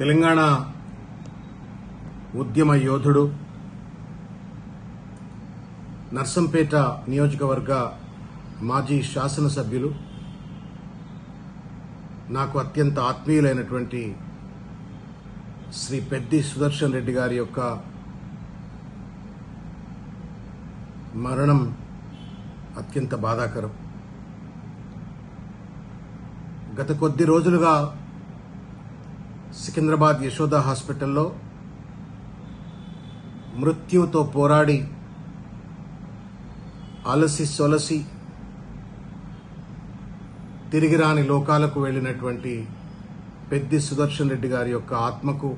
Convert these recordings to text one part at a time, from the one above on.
తెలంగాణ ఉద్యమ యోధుడు, నర్సంపేట నియోజకవర్గ మాజీ శాసనసభ్యులు, నాకు అత్యంత ఆత్మీయులైనటువంటి శ్రీ పెద్ది సుదర్శన్ రెడ్డి గారి యొక్క మరణం అత్యంత బాధాకరం. గత కొద్ది రోజులుగా సికింద్రాబాద్ యశోద హాస్పిటల్లో మృత్యువుతో పోరాడి అలసి సొలసి తిరిగి రాని లోకాలకు వెళ్ళినటువంటి పెద్ది సుదర్శన్ రెడ్డి గారి యొక్క ఆత్మకు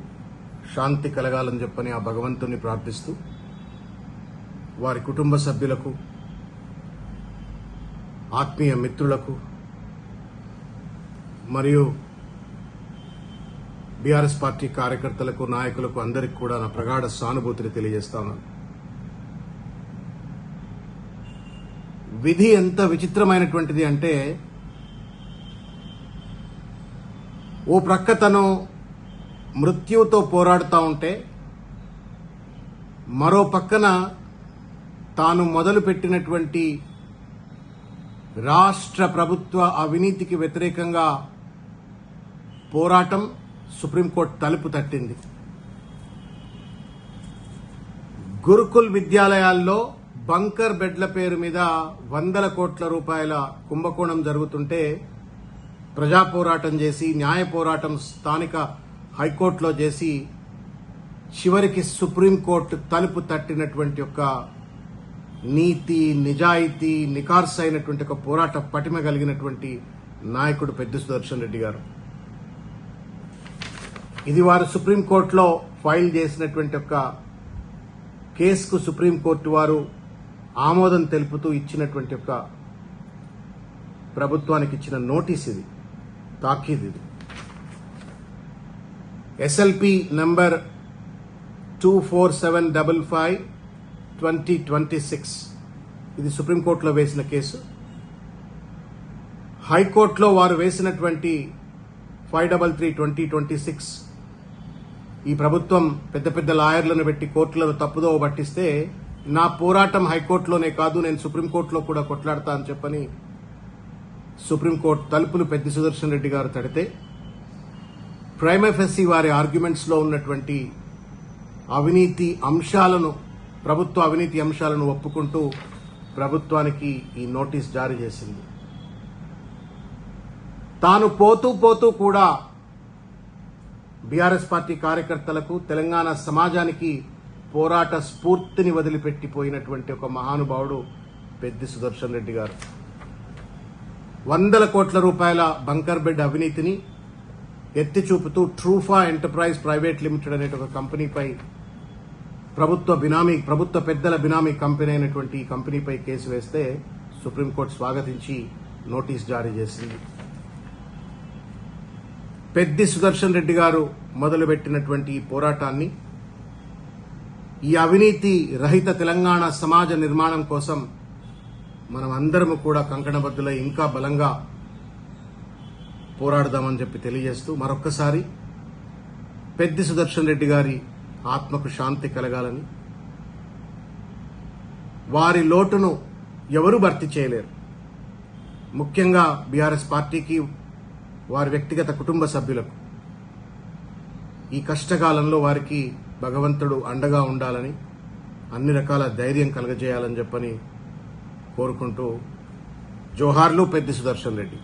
శాంతి కలగాలని చెప్పని ఆ భగవంతుని ప్రార్థిస్తూ, వారి కుటుంబ సభ్యులకు, ఆత్మీయ మిత్రులకు మరియు బీఆర్ఎస్ పార్టీ కార్యకర్తలకు, నాయకులకు అందరికీ కూడా నా ప్రగాఢ సానుభూతిని తెలియజేస్తాను. విధి ఎంత విచిత్రమైనటువంటిది అంటే, ఓ ప్రక్క తను మృత్యువుతో పోరాడుతూ ఉంటే, మరో పక్కన తాను మొదలుపెట్టినటువంటి రాష్ట్ర ప్రభుత్వ అవినీతికి వ్యతిరేకంగా పోరాటం సుప్రీంకోర్టు తలుపు తట్టింది. గురుకుల్ విద్యాలయాల్లో బంకర్ బెడ్ల పేరు మీద 100 కోట్ల రూపాయల కుంభకోణం జరుగుతుంటే ప్రజా పోరాటం చేసి, న్యాయ పోరాటం స్థానిక హైకోర్టులో చేసి, చివరికి సుప్రీంకోర్టు తలుపు తట్టినటువంటి ఒక నీతి, నిజాయితీ, నికార్స్ అయినటువంటి ఒక పోరాట పటిమ కలిగినటువంటి నాయకుడు పెద్ది సుదర్శన్ రెడ్డి గారు. ఇది వారు సుప్రీంకోర్టులో ఫైల్ చేసినటువంటి ఒక కేసుకు సుప్రీంకోర్టు వారు ఆమోదం తెలుపుతూ ఇచ్చినటువంటి ఒక ప్రభుత్వానికి ఇచ్చిన నోటీస్, ఇది తాకీదు. ఇది ఎస్ఎల్పి నంబర్ 24755/2026. ఇది సుప్రీంకోర్టులో వేసిన కేసు. హైకోర్టులో వారు వేసినటువంటి 533/2026 ఈ ప్రభుత్వం పెద్ద పెద్ద లాయర్లను పెట్టి కోర్టులను తప్పుదో పట్టిస్తే, నా పోరాటం హైకోర్టులోనే కాదు, నేను సుప్రీంకోర్టులో కూడా కొట్లాడతా అని చెప్పని సుప్రీంకోర్టు తలుపులు పెద్ది సుదర్శన్ రెడ్డి గారు తడితే, ప్రైమ్ ఎఫ్ఎస్సి వారి ఆర్గ్యుమెంట్స్ లో ఉన్నటువంటి అవినీతి అంశాలను, ప్రభుత్వ అవినీతి అంశాలను ఒప్పుకుంటూ ప్రభుత్వానికి ఈ నోటీస్ జారీ చేసింది. తాను పోతూ కూడా బీఆర్ఎస్ పార్టీ కార్యకర్తలకు, తెలంగాణ సమాజానికి పోరాట స్ఫూర్తిని వదిలిపెట్టిపోయినటువంటి ఒక మహానుభావుడు పెద్ది సుదర్శన్ రెడ్డి గారు. 100 కోట్ల రూపాయల బంకర్ బెడ్ అవినీతిని ఎత్తి చూపుతూ ట్రూఫా ఎంటర్ప్రైజ్ ప్రైవేట్ లిమిటెడ్ అనే ఒక కంపెనీపై, ప్రభుత్వ పెద్దల బినామీ కంపెనీ అయినటువంటి ఈ కంపెనీపై కేసు వేస్తే సుప్రీంకోర్టు స్వాగతించి నోటీస్ జారీ చేసింది. పెద్ది సుదర్శన్ రెడ్డి గారు మొదలుపెట్టినటువంటి ఈ పోరాటాన్ని, ఈ అవినీతి రహిత తెలంగాణ సమాజ నిర్మాణం కోసం మనం అందరము కూడా కంకణబద్దులై ఇంకా బలంగా పోరాడదామని చెప్పి తెలియజేస్తూ, మరొక్కసారి పెద్ది సుదర్శన్ రెడ్డి గారి ఆత్మకు శాంతి కలగాలని, వారి లోటును ఎవరూ భర్తీ చేయలేరు. ముఖ్యంగా బీఆర్ఎస్ పార్టీకి, వారి వ్యక్తిగత కుటుంబ సభ్యులకు ఈ కష్టకాలంలో వారికి భగవంతుడు అండగా ఉండాలని, అన్ని రకాల ధైర్యం కలగజేయాలని చెప్పని కోరుకుంటూ, జోహార్లు పెద్ది సుదర్శన్ రెడ్డి.